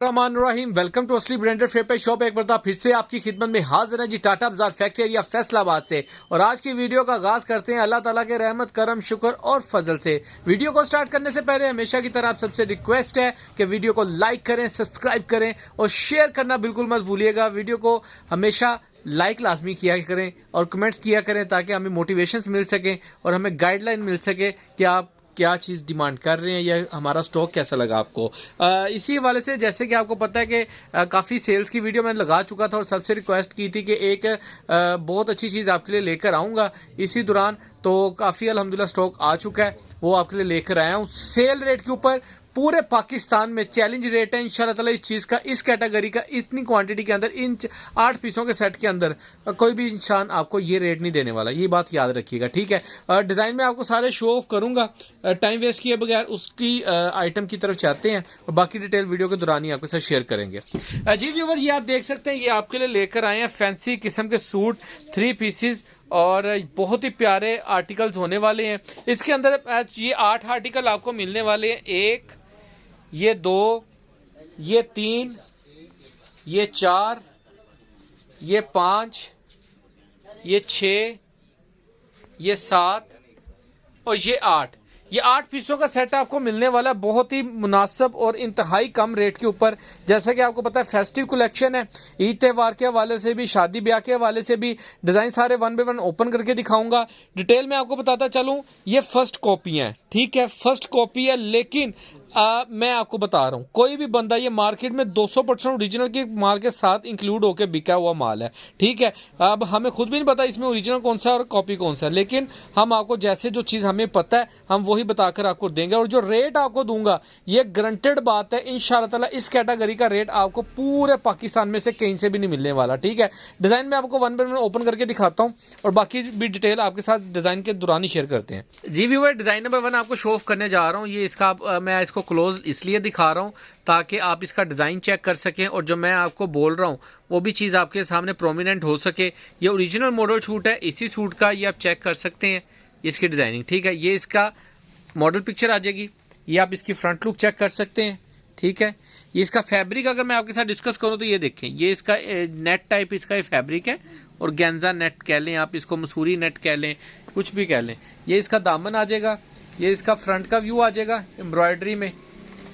Rahim welcome to असली branded fair पे shop. एक बार फिर से आपकी खिदमत में हाजिर है जी टाटा बाजार फैक्ट्री एरिया फैसलाबाद से। और आज की वीडियो का आगाज करते हैं अल्लाह ताला के रहमत करम शुक्र और फजल से। वीडियो को स्टार्ट करने से पहले हमेशा की तरह आप सबसे रिक्वेस्ट है कि वीडियो को लाइक करें, सब्सक्राइब करें और शेयर करना बिल्कुल मत भूलिएगा। वीडियो को हमेशा लाइक लाजमी किया करें और कमेंट्स किया करें ताकि हमें मोटिवेशन मिल सके और हमें गाइडलाइन मिल सके कि आप क्या चीज़ डिमांड कर रहे हैं या हमारा स्टॉक कैसा लगा आपको। इसी हवाले से जैसे कि आपको पता है कि काफ़ी सेल्स की वीडियो मैंने लगा चुका था और सबसे रिक्वेस्ट की थी कि एक बहुत अच्छी चीज़ आपके लिए लेकर आऊँगा इसी दौरान। तो काफ़ी अल्हम्दुलिल्लाह स्टॉक आ चुका है, वो आपके लिए लेकर आया हूँ सेल रेट के ऊपर। पूरे पाकिस्तान में चैलेंज रेट है इंशाल्लाह ताला इस चीज़ का, इस कैटेगरी का, इतनी क्वांटिटी के अंदर, इन 8 पीसों के सेट के अंदर कोई भी इंसान आपको ये रेट नहीं देने वाला, ये बात याद रखिएगा, ठीक है। डिज़ाइन में आपको सारे शो ऑफ करूंगा, टाइम वेस्ट किए बगैर उसकी आइटम की तरफ चाहते हैं और बाकी डिटेल वीडियो के दौरान ही आपके साथ शेयर करेंगे। जी व्यूवर, ये आप देख सकते हैं, ये आपके लिए लेकर आए हैं फैंसी किस्म के सूट 3 पीसेज और बहुत ही प्यारे आर्टिकल्स होने वाले हैं। इसके अंदर ये 8 आर्टिकल आपको मिलने वाले हैं, 1, ये 2, ये 3, ये 4, ये 5, ये 6, ये 7 और ये 8। ये 8 पीसों का सेट आपको मिलने वाला है बहुत ही मुनासिब और इंतहाई कम रेट के ऊपर। जैसा कि आपको पता है फेस्टिव कलेक्शन है, ईद त्यौहार के हवाले से भी, शादी ब्याह के हवाले से भी डिज़ाइन सारे 1 बाय 1 ओपन करके दिखाऊंगा। डिटेल में आपको बताता चलूं, ये फर्स्ट कॉपी है, ठीक है, फर्स्ट कॉपी है। लेकिन मैं आपको बता रहा हूँ, कोई भी बंदा, ये मार्केट में 200% ओरिजिनल के माल के साथ इंक्लूड होकर बिका हुआ माल है, ठीक है। अब हमें खुद भी नहीं पता इसमें ओरिजिनल कौन सा है और कॉपी कौन सा है, लेकिन हम आपको जैसे जो चीज़ हमें पता है हम वही बताकर आपको देंगे। और जो रेट आपको दूंगा ये गारंटेड बात है, इंशाल्लाह ताला इस कैटेगरी का रेट आपको पूरे पाकिस्तान में से कहीं से भी नहीं मिलने वाला, ठीक है। डिज़ाइन में आपको 1 बाय 1 ओपन करके दिखाता हूँ और बाकी भी डिटेल आपके साथ डिज़ाइन के दौरान ही शेयर करते हैं। जी व्यूअर, डिज़ाइन नंबर 1 आपको शो ऑफ करने जा रहा हूँ। ये इसका मैं इसको क्लोज इसलिए दिखा रहा हूँ ताकि आप इसका डिज़ाइन चेक कर सकें और जो मैं आपको बोल रहा हूँ वो भी चीज़ आपके सामने प्रोमिनेंट हो सके। ये ओरिजिनल मॉडल सूट है, इसी सूट का ये आप चेक कर सकते हैं, इसकी डिज़ाइनिंग, ठीक है। ये इसका मॉडल पिक्चर आ जाएगी, ये आप इसकी फ्रंट लुक चेक कर सकते हैं, ठीक है। ये इसका फैब्रिक अगर मैं आपके साथ डिस्कस करूं तो ये देखें, ये इसका नेट टाइप इसका फैब्रिक है और गेंजा नेट कह लें आप इसको, मसूरी नेट कह लें, कुछ भी कह लें। ये इसका दामन आ जाएगा, ये इसका फ्रंट का व्यू आ जाएगा एम्ब्रॉयडरी में,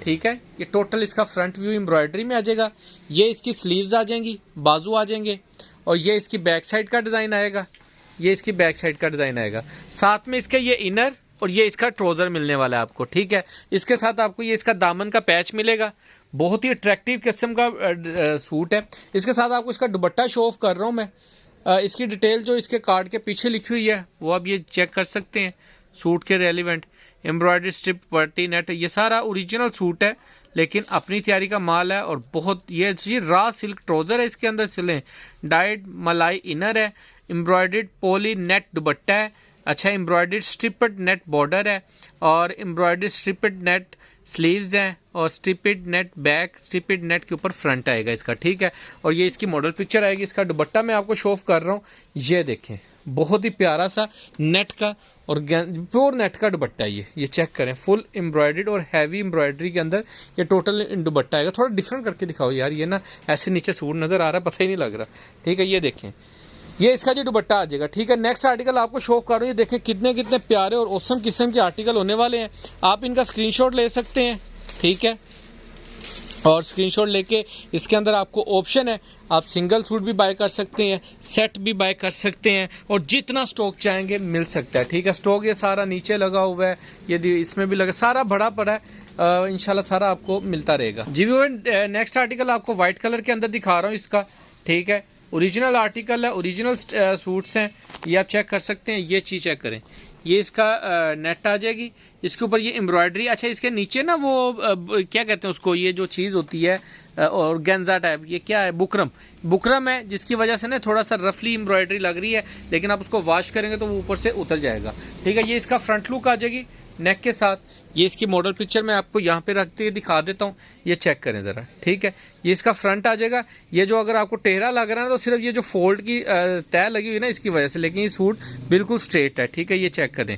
ठीक है। ये टोटल इसका फ्रंट व्यू एम्ब्रॉयडरी में आ जाएगा। ये इसकी स्लीव्स आ जाएंगी, बाजू आ जाएंगे और ये इसकी बैक साइड का डिज़ाइन आएगा, ये इसकी बैक साइड का डिज़ाइन आएगा। साथ में इसके ये इनर और ये इसका ट्राउजर मिलने वाला है आपको, ठीक है। इसके साथ आपको ये इसका दामन का पैच मिलेगा, बहुत ही अट्रैक्टिव किस्म का सूट है। इसके साथ आपको इसका दुपट्टा शो ऑफ कर रहा हूँ मैं। इसकी डिटेल जो इसके कार्ड के पीछे लिखी हुई है वो आप ये चेक कर सकते हैं, सूट के रेलिवेंट एम्ब्रॉयडरी स्ट्रिप पट्टी नेट, ये सारा ओरिजिनल सूट है लेकिन अपनी तैयारी का माल है। और बहुत ये रा सिल्क ट्राउजर है, इसके अंदर सिले डाइड मलाई इनर है, एम्ब्रॉयडर्ड पोली नेट दुपट्टा है, अच्छा एम्ब्रॉयडर्ड स्ट्रिपेड नेट बॉर्डर है और एम्ब्रॉयडर्ड स्ट्रिपेड नेट स्लीव्स हैं और striped net back, striped net के ऊपर फ्रंट आएगा इसका, ठीक है। और ये इसकी मॉडल पिक्चर आएगी। इसका दुपट्टा मैं आपको शो ऑफ कर रहा हूँ, ये देखें, बहुत ही प्यारा सा नेट का और प्योर नेट का दुपट्टा है ये चेक करें, फुल एम्ब्रॉयडर्ड और हैवी एम्ब्रॉयडरी के अंदर ये टोटल दुपट्टा आएगा। थोड़ा डिफरेंट करके दिखाओ यार, ये ना ऐसे नीचे सूट नजर आ रहा है, पता ही नहीं लग रहा, ठीक है। ये देखें, ये इसका जो दुपट्टा आ जाएगा, ठीक है। नेक्स्ट आर्टिकल आपको शो ऑफ कर रहा हूँ, ये देखें कितने कितने प्यारे और औसम किस्म के आर्टिकल होने वाले हैं। आप इनका स्क्रीनशॉट ले सकते हैं, ठीक है। और स्क्रीनशॉट लेके इसके अंदर आपको ऑप्शन है, आप सिंगल सूट भी बाय कर सकते हैं, सेट भी बाय कर सकते हैं और जितना स्टॉक चाहेंगे मिल सकता है, ठीक है। स्टॉक ये सारा नीचे लगा हुआ है, ये इसमें भी लगा, सारा भरा पड़ा है, इंशाल्लाह सारा आपको मिलता रहेगा। जी व्यूअर, नेक्स्ट आर्टिकल आपको व्हाइट कलर के अंदर दिखा रहा हूँ इसका, ठीक है। ओरिजिनल आर्टिकल है, ओरिजिनल सूट्स हैं, ये आप चेक कर सकते हैं। ये चीज़ चेक करें, ये इसका नेट आ जाएगी, इसके ऊपर ये एम्ब्रॉयडरी, अच्छा इसके नीचे ना वो क्या कहते हैं उसको, ये जो चीज़ होती है और गेंजा टाइप, ये क्या है, बुकरम है, जिसकी वजह से ना थोड़ा सा रफली एम्ब्रॉयडरी लग रही है, लेकिन आप उसको वॉश करेंगे तो वो ऊपर से उतर जाएगा, ठीक है। ये इसका फ्रंट लुक आ जाएगी नेक के साथ। ये इसकी मॉडल पिक्चर मैं आपको यहाँ पे रखते हुए दिखा देता हूँ, ये चेक करें ज़रा, ठीक है। ये इसका फ्रंट आ जाएगा। ये जो अगर आपको टेढ़ा लग रहा है ना तो सिर्फ ये जो फोल्ड की तय लगी हुई है ना इसकी वजह से, लेकिन ये सूट बिल्कुल स्ट्रेट है, ठीक है। ये चेक करें,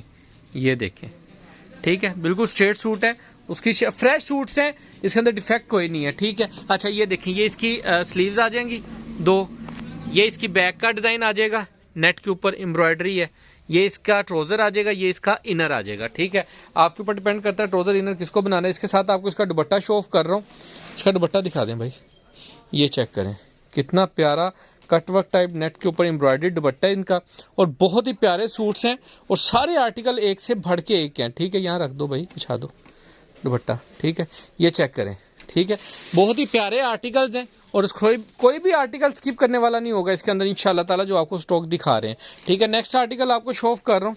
ये देखें, ठीक है, बिल्कुल स्ट्रेट सूट है उसकी फ्रेश सूट्स हैं, इसके अंदर डिफेक्ट कोई नहीं है, ठीक है। अच्छा ये देखें, ये इसकी स्लीव्स आ जाएंगी 2, ये इसकी बैक का डिज़ाइन आ जाएगा, नेट के ऊपर एम्ब्रॉयडरी है, ये इसका ट्राउज़र आ जाएगा, ये इसका इनर आ जाएगा, ठीक है। आपके ऊपर डिपेंड करता है ट्राउज़र इनर किसको बनाना है। इसके साथ आपको इसका दुपट्टा शो ऑफ कर रहा हूँ, इसका दुपट्टा दिखा दें भाई, ये चेक करें कितना प्यारा कटवर्क टाइप नेट के ऊपर एम्ब्रॉयडरी दुपट्टा है इनका, और बहुत ही प्यारे सूट्स हैं, और सारे आर्टिकल एक से बढ़ के एक हैं, ठीक है। यहाँ रख दो भाई, बिछा दो दुपट्टा, ठीक है। ये चेक करें, ठीक है, बहुत ही प्यारे आर्टिकल्स हैं, और कोई भी आर्टिकल स्किप करने वाला नहीं होगा इसके अंदर इंशाल्लाह ताला, जो आपको स्टॉक दिखा रहे हैं, ठीक है। नेक्स्ट आर्टिकल आपको शो ऑफ कर रहा हूँ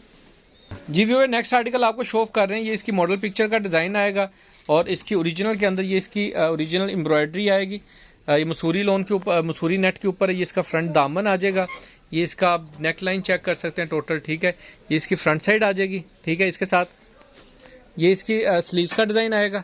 जी व्यूअर, नेक्स्ट आर्टिकल आपको शो ऑफ कर रहे हैं, ये इसकी मॉडल पिक्चर का डिज़ाइन आएगा, और इसकी ओरिजिनल के अंदर ये इसकी ओरिजिनल एम्ब्रॉयडरी आएगी। ये मसूरी लोन के ऊपर, मसूरी नेट के ऊपर है, ये इसका फ्रंट दामन आ जाएगा, ये इसका नेक लाइन चेक कर सकते हैं टोटल, ठीक है। ये इसकी फ्रंट साइड आ जाएगी, ठीक है। इसके साथ ये इसकी स्लीव्स का डिज़ाइन आएगा,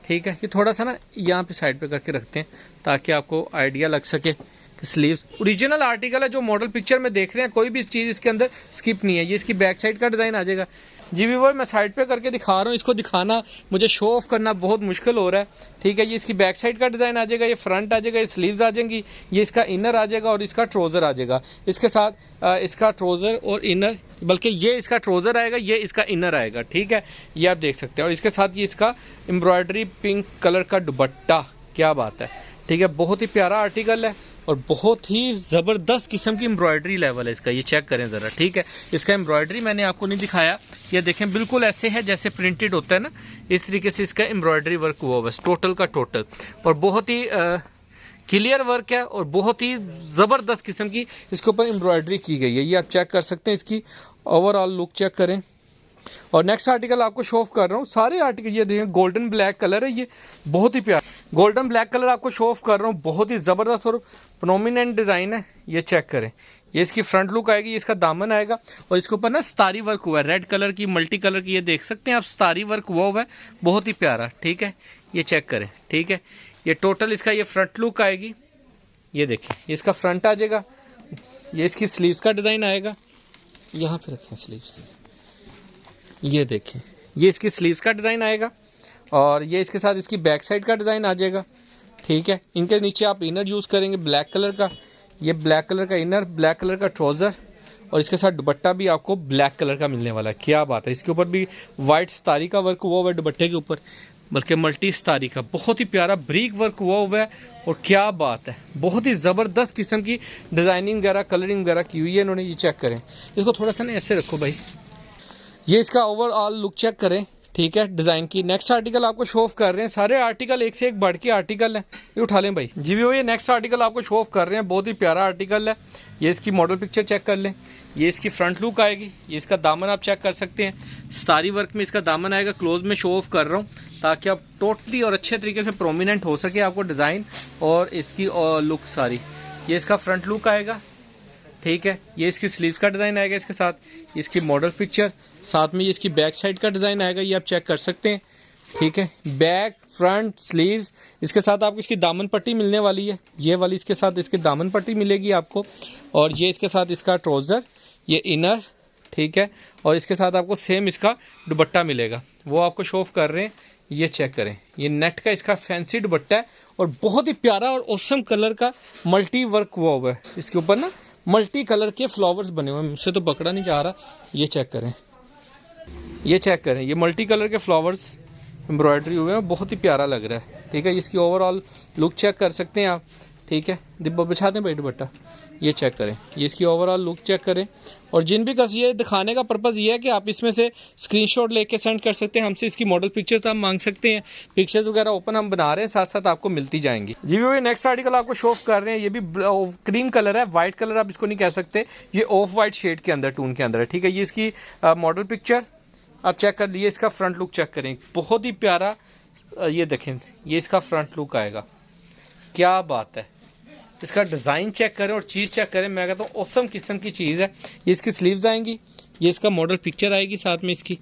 ठीक है। ये थोड़ा सा ना यहाँ पे साइड पे करके रखते हैं ताकि आपको आइडिया लग सके कि स्लीव्स ओरिजिनल आर्टिकल है, जो मॉडल पिक्चर में देख रहे हैं, कोई भी चीज़ इसके अंदर स्किप नहीं है। ये इसकी बैक साइड का डिज़ाइन आ जाएगा जी व्यूअर, मैं साइड पे करके दिखा रहा हूँ, इसको दिखाना मुझे शो ऑफ करना बहुत मुश्किल हो रहा है, ठीक है। ये इसकी बैक साइड का डिज़ाइन आ जाएगा, ये फ्रंट आ जाएगा, ये स्लीव्स आ जाएंगी, ये इसका इनर आ जाएगा, और इसका ट्राउज़र आ जाएगा। इसके साथ इसका ट्राउज़र और इनर, बल्कि ये इसका ट्राउज़र आएगा, ये इसका इनर आएगा, ठीक है। ये आप देख सकते हैं, और इसके साथ ये इसका एम्ब्रॉयडरी पिंक कलर का दुपट्टा, क्या बात है, ठीक है। बहुत ही प्यारा आर्टिकल है, और बहुत ही ज़बरदस्त किस्म की एम्ब्रॉयडरी लेवल है इसका, ये चेक करें ज़रा, ठीक है। इसका एम्ब्रॉयडरी मैंने आपको नहीं दिखाया, ये देखें बिल्कुल ऐसे है जैसे प्रिंटेड होता है ना, इस तरीके से इसका एम्ब्रॉयडरी वर्क हुआ हुआ है टोटल का टोटल, और बहुत ही क्लियर वर्क है, और बहुत ही ज़बरदस्त किस्म की इसके ऊपर एम्ब्रॉयडरी की गई है, ये आप चेक कर सकते हैं। इसकी ओवरऑल लुक चेक करें। और नेक्स्ट आर्टिकल आपको शो ऑफ कर रहा हूँ, सारे आर्टिकल ये देखें, गोल्डन ब्लैक कलर है, ये बहुत ही प्यारा गोल्डन ब्लैक कलर आपको शो ऑफ कर रहा हूँ, बहुत ही ज़बरदस्त और प्रोमिनेंट डिज़ाइन है, ये चेक करें। ये इसकी फ्रंट लुक आएगी, ये इसका दामन आएगा, और इसके ऊपर ना सितारी वर्क हुआ है, रेड कलर की मल्टी कलर की, ये देख सकते हैं आप, सितारी वर्क हुआ है, बहुत ही प्यारा, ठीक है। ये चेक करें, ठीक है। ये टोटल इसका ये फ्रंट लुक आएगी, ये देखें, ये इसका फ्रंट आ जाएगा, ये इसकी स्लीव्स का डिज़ाइन आएगा, यहाँ पे रखें स्लीव्स, ये देखें, ये इसकी स्लीव्स का डिज़ाइन आएगा, और ये इसके साथ इसकी बैक साइड का डिज़ाइन आ जाएगा, ठीक है। इनके नीचे आप इनर यूज़ करेंगे ब्लैक कलर का, ये ब्लैक कलर का इनर, ब्लैक कलर का ट्राउज़र, और इसके साथ दुपट्टा भी आपको ब्लैक कलर का मिलने वाला है, क्या बात है। इसके ऊपर भी वाइट सितारी का वर्क हुआ हुआ है दुपट्टे के ऊपर, बल्कि मल्टी सितारी का, बहुत ही प्यारा ब्रीक वर्क हुआ है, और क्या बात है, बहुत ही ज़बरदस्त किस्म की डिज़ाइनिंग वगैरह कलरिंग वगैरह की हुई है इन्होंने, ये चेक करें। इसको थोड़ा सा ना ऐसे रखो भाई, ये इसका ओवरऑल लुक चेक करें, ठीक है, डिज़ाइन की। नेक्स्ट आर्टिकल आपको शो ऑफ कर रहे हैं, सारे आर्टिकल एक से एक बढ़ के आर्टिकल हैं, ये उठा लें भाई जी भी। ये नेक्स्ट आर्टिकल आपको शो ऑफ कर रहे हैं, बहुत ही प्यारा आर्टिकल है, ये इसकी मॉडल पिक्चर चेक कर लें, ये इसकी फ्रंट लुक आएगी, ये इसका दामन आप चेक कर सकते हैं, सितारी वर्क में इसका दामन आएगा, क्लोज में शो ऑफ कर रहा हूँ ताकि आप टोटली और अच्छे तरीके से प्रोमिनेंट हो सके आपको डिज़ाइन और इसकी लुक सारी। ये इसका फ्रंट लुक आएगा, ठीक है। ये इसकी स्लीव्स का डिज़ाइन आएगा, इसके साथ इसकी मॉडल पिक्चर, साथ में ये इसकी बैक साइड का डिज़ाइन आएगा, ये आप चेक कर सकते हैं, ठीक है। बैक, फ्रंट, स्लीव्स, इसके साथ आपको इसकी दामन पट्टी मिलने वाली है, ये वाली इसके साथ इसकी दामन पट्टी मिलेगी आपको, और ये इसके साथ इसका ट्राउज़र, ये इनर, ठीक है। और इसके साथ आपको सेम इसका दुपट्टा मिलेगा, वो आपको शो ऑफ कर रहे हैं, ये चेक करें। ये नेट का इसका फैंसी दुपट्टा है, और बहुत ही प्यारा और ऑसम कलर का मल्टी वर्क हुआ है, इसके ऊपर ना मल्टी कलर के फ्लावर्स बने हुए हैं, मुझसे तो पकड़ा नहीं जा रहा, ये चेक करें, ये चेक करें, ये मल्टी कलर के फ्लावर्स एम्ब्रॉयडरी हुए हैं, बहुत ही प्यारा लग रहा है, ठीक है। इसकी ओवरऑल लुक चेक कर सकते हैं आप, ठीक है। डिब्बा बिछा दें भाई दुपट्टा, ये चेक करें, ये इसकी ओवरऑल लुक चेक करें। और जिन भी ये दिखाने का पर्पज़ ये है कि आप इसमें से स्क्रीनशॉट लेके सेंड कर सकते हैं, हमसे इसकी मॉडल पिक्चर्स आप मांग सकते हैं, पिक्चर्स वगैरह ओपन हम बना रहे हैं, साथ साथ आपको मिलती जाएंगी जी। वो नेक्स्ट आर्टिकल आपको शो ऑफ कर रहे हैं, ये भी क्रीम कलर है, वाइट कलर आप इसको नहीं कह सकते, ये ऑफ वाइट शेड के अंदर, टून के अंदर है, ठीक है। ये इसकी मॉडल पिक्चर आप चेक कर लिए, इसका फ्रंट लुक चेक करें, बहुत ही प्यारा, ये देखें, ये इसका फ्रंट लुक आएगा, क्या बात है। इसका डिज़ाइन चेक करें और चीज़ चेक करें, मैं कहता हूँ औसम किस्म की चीज़ है। ये इसकी स्लीव्स आएंगी, ये इसका मॉडल पिक्चर आएगी साथ में इसकी,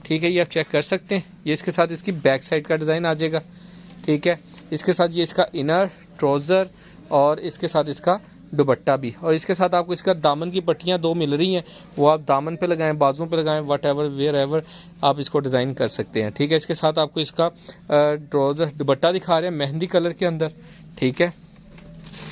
ठीक है, ये आप चेक कर सकते हैं। ये इसके साथ इसकी बैक साइड का डिज़ाइन आ जाएगा, ठीक है। इसके साथ ये इसका इनर, ट्राउज़र और इसके साथ इसका दुपट्टा भी, और इसके साथ आपको इसका दामन की पट्टियाँ 2 मिल रही हैं, वो आप दामन पे लगाएं, बाजुओं पे लगाएं, वट एवर वेयर एवर आप इसको डिज़ाइन कर सकते हैं। ठीक है, इसके साथ आपको इसका ट्राउज़र दुपट्टा दिखा रहे हैं मेहंदी कलर के अंदर। ठीक है,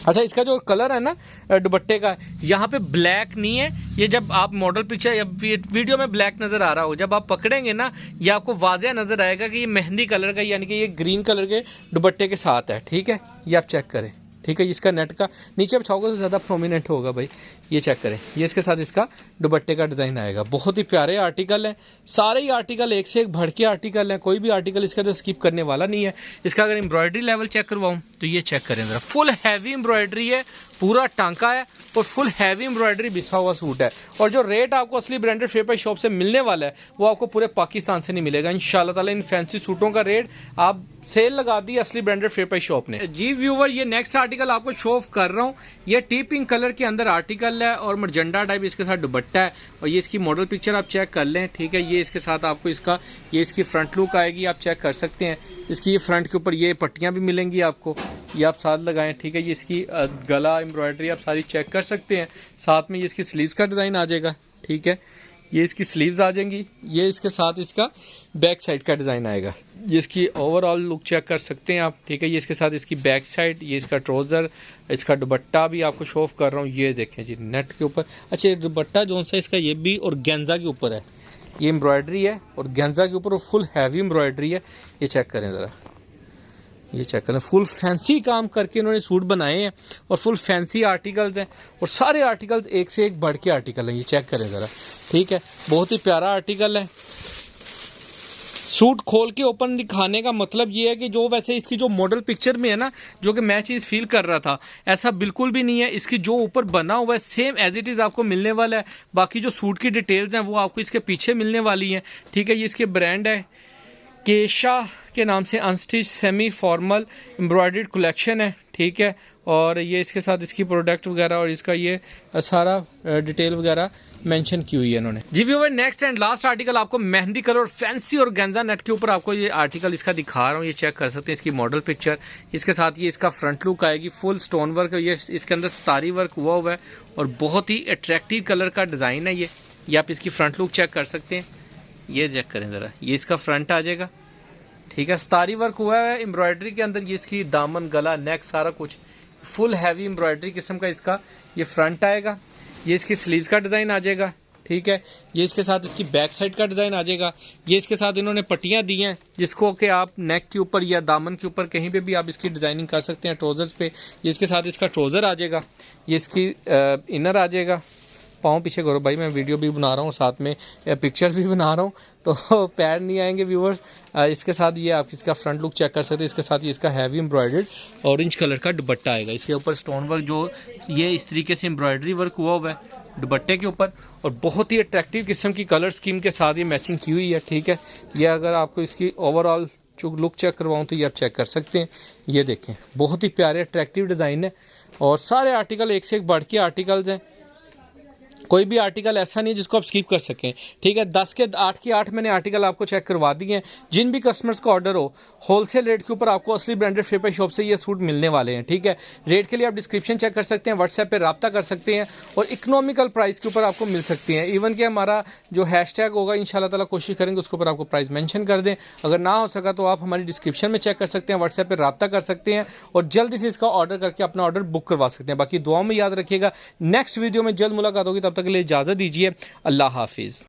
अच्छा इसका जो कलर है ना दुपट्टे का, यहाँ पे ब्लैक नहीं है, ये जब आप मॉडल पिक्चर या वीडियो में ब्लैक नज़र आ रहा हो, जब आप पकड़ेंगे ना ये आपको वाज़ह नज़र आएगा कि ये मेहंदी कलर का, यानी कि ये ग्रीन कलर के दुपट्टे के साथ है। ठीक है, ये आप चेक करें। ठीक है, इसका नेट का नीचे बिछाओगे तो ज़्यादा प्रोमिनेंट होगा भाई, ये चेक करें। ये इसके साथ इसका दुपट्टे का डिज़ाइन आएगा। बहुत ही प्यारे आर्टिकल हैं, सारे ही आर्टिकल एक से एक बढ़ के आर्टिकल हैं, कोई भी आर्टिकल इसके अंदर स्किप करने वाला नहीं है। इसका अगर एम्ब्रॉयडरी लेवल चेक करवाऊँ तो ये चेक करें ज़रा, फुल हैवी एम्ब्रॉयडरी है, पूरा टांका है और फुल हैवी एम्ब्रॉयडरी बिछा हुआ सूट है। और जो रेट आपको असली ब्रांडेड फेपर शॉप से मिलने वाला है वो आपको पूरे पाकिस्तान से नहीं मिलेगा इंशाल्लाह ताला। इन फैंसी सूटों का रेट आप सेल लगा दी असली ब्रांडेड फेपर शॉप ने। जी व्यूवर, ये नेक्स्ट आर्टिकल आपको शो ऑफ कर रहा हूँ। ये टी पिंक कलर के अंदर आर्टिकल है और मरजंडा टाइप इसके साथ दुपट्टा है, और ये इसकी मॉडल पिक्चर आप चेक कर लें। ठीक है, ये इसके साथ आपको इसका ये इसकी फ्रंट लुक आएगी, आप चेक कर सकते हैं। इसकी ये फ्रंट के ऊपर ये पट्टियाँ भी मिलेंगी आपको, ये आप साथ लगाएं। ठीक है, ये इसकी गला एम्ब्रॉयडरी आप सारी चेक कर सकते हैं। साथ में ये इसकी स्लीव्स का डिज़ाइन आ जाएगा। ठीक है, ये इसकी स्लीव्स आ जाएंगी, ये इसके साथ इसका बैक साइड का डिज़ाइन आएगा। ये इसकी ओवरऑल लुक चेक कर सकते हैं आप। ठीक है, ये इसके साथ इसकी बैक साइड, ये इसका ट्राउज़र, इसका दुपट्टा भी आपको शो ऑफ कर रहा हूँ। ये देखें जी नेट के ऊपर। अच्छा, ये दुपट्टा जो सा इसका ये भी और गेंजा के ऊपर है, ये एम्ब्रॉयडरी है और गेंजा के ऊपर और फुल हैवी एम्ब्रॉयडरी है। ये चेक करें ज़रा, ये चेक करें, फुल फैंसी काम करके इन्होंने सूट बनाए हैं और फुल फैंसी आर्टिकल्स हैं, और सारे आर्टिकल्स एक से एक बढ़ के आर्टिकल हैं। ये चेक करें ज़रा। ठीक है, बहुत ही प्यारा आर्टिकल है। सूट खोल के ओपन दिखाने का मतलब ये है कि जो वैसे इसकी जो मॉडल पिक्चर में है ना, जो कि मैं चीज़ फील कर रहा था, ऐसा बिल्कुल भी नहीं है। इसकी जो ऊपर बना हुआ है सेम एज इट इज़ आपको मिलने वाला है। बाकी जो सूट की डिटेल्स हैं वो आपको इसके पीछे मिलने वाली हैं। ठीक है, ये इसके ब्रांड है केशा के नाम से unstitch semi formal embroidered collection है। ठीक है, और ये इसके साथ इसकी प्रोडक्ट वगैरह और इसका ये सारा डिटेल वगैरह मेंशन की हुई है इन्होंने। जी viewer, next and last article आपको मेहंदी कलर और फैंसी और गेंजा नेट के ऊपर आपको ये आर्टिकल इसका दिखा रहा हूँ। ये चेक कर सकते हैं इसकी मॉडल पिक्चर। इसके साथ ये इसका फ्रंट लुक आएगी, फुल स्टोन वर्क, ये इसके अंदर सितारी वर्क हुआ है और बहुत ही अट्रैक्टिव कलर का डिज़ाइन है ये आप इसकी फ्रंट लुक चेक कर सकते हैं। ये चेक करें ज़रा, ये इसका फ्रंट आ जाएगा। ठीक है, सितारी वर्क हुआ है एम्ब्रॉयडरी के अंदर, ये इसकी दामन, गला, नेक सारा कुछ फुल हैवी एम्ब्रॉयडरी किस्म का इसका ये फ्रंट आएगा। ये इसकी स्लीव्स का डिज़ाइन आ जाएगा। ठीक है, ये इसके साथ इसकी बैक साइड का डिज़ाइन आ जाएगा। ये इसके साथ इन्होंने पट्टियाँ दी हैं जिसको कि आप नेक के ऊपर या दामन के ऊपर कहीं पे भी आप इसकी डिज़ाइनिंग कर सकते हैं ट्राउज़र्स पे। ये इसके साथ इसका ट्राउज़र आ जाएगा, ये इसकी इनर आ जाएगा। पाँव पीछे करो भाई, मैं वीडियो भी बना रहा हूँ साथ में पिक्चर्स भी बना रहा हूँ तो पैर नहीं आएंगे व्यूवर्स। इसके साथ ये आप इसका फ्रंट लुक चेक कर सकते हैं। इसके साथ ये इसका हैवी एम्ब्रॉयडर्ड ऑरेंज कलर का दुपट्टा आएगा। इसके ऊपर स्टोन वर्क जो ये इस तरीके से एम्ब्रॉयडरी वर्क हुआ है दुपट्टे के ऊपर, और बहुत ही अट्रैक्टिव किस्म की कलर स्कीम के साथ ये मैचिंग की हुई है। ठीक है, ये अगर आपको इसकी ओवरऑल जो लुक चेक करवाऊँ तो ये आप चेक कर सकते हैं। ये देखें, बहुत ही प्यारे अट्रैक्टिव डिज़ाइन है और सारे आर्टिकल एक से एक बढ़ के आर्टिकल्स हैं। कोई भी आर्टिकल ऐसा नहीं है जिसको आप स्किप कर सकें। ठीक है, 10 के 8 के 8 मैंने आर्टिकल आपको चेक करवा दिए हैं। जिन भी कस्टमर्स का ऑर्डर हो होलसेल रेट के ऊपर आपको असली ब्रांडेड फेपर शॉप से ये सूट मिलने वाले हैं। ठीक है, रेट के लिए आप डिस्क्रिप्शन चेक कर सकते हैं, व्हाट्सएप पे रब्ता कर सकते हैं और इकोनॉमिकल प्राइस के ऊपर आपको मिल सकती हैं। इवन कि हमारा जो हैशटैग होगा इंशाल्लाह ताला कोशिश करेंगे उसके ऊपर आपको प्राइस मेंशन कर दें। अगर ना हो सका तो आप हमारी डिस्क्रिप्शन में चेक कर सकते हैं, व्हाट्सएप पर रब्ता कर सकते हैं और जल्दी से इसका ऑर्डर करके अपना ऑर्डर बुक करवा सकते हैं। बाकी दुआओं में याद रखिएगा, नेक्स्ट वीडियो में जल्द मुलाकात होगी, तब तक के लिए इजाज़त दीजिए। अल्लाह हाफिज़।